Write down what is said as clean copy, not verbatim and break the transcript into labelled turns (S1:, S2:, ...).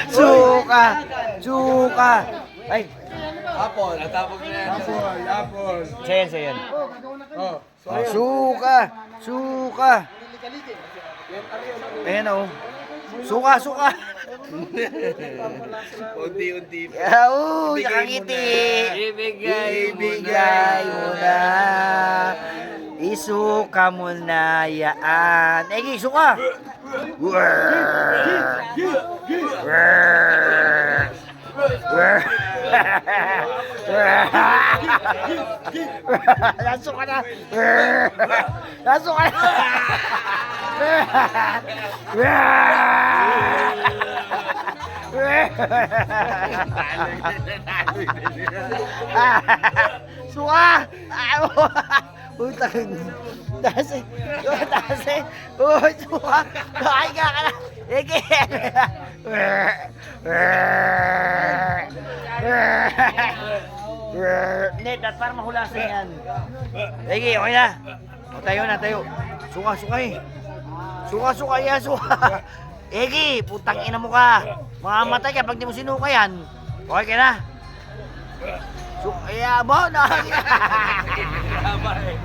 S1: Suka! Suka! Ay,
S2: Apple. Natapos na yan.
S3: Apple.
S1: sayan, sayan.
S3: Oh.
S1: Oh, suka! Suka! Ayan o. Suka, suka!
S2: Unti-unti.
S1: Oo, nakangiti! Ibigay mo na. Isuka mo na yaan. Egi, suka! Nasuka na! Nasuka na! Suka! Utang. Tase. Tase. Oh, suka. Kain ka na. Ege. Net, at para mahulasan yan. Ege, okay na. O, tayo na, tayo. Suka, suka eh. Suka, suka yan, suka. Ege, putang ina mo ka. Mamamatay ka pag di mo sinuka yan. Okay ka na? Suka, mo na.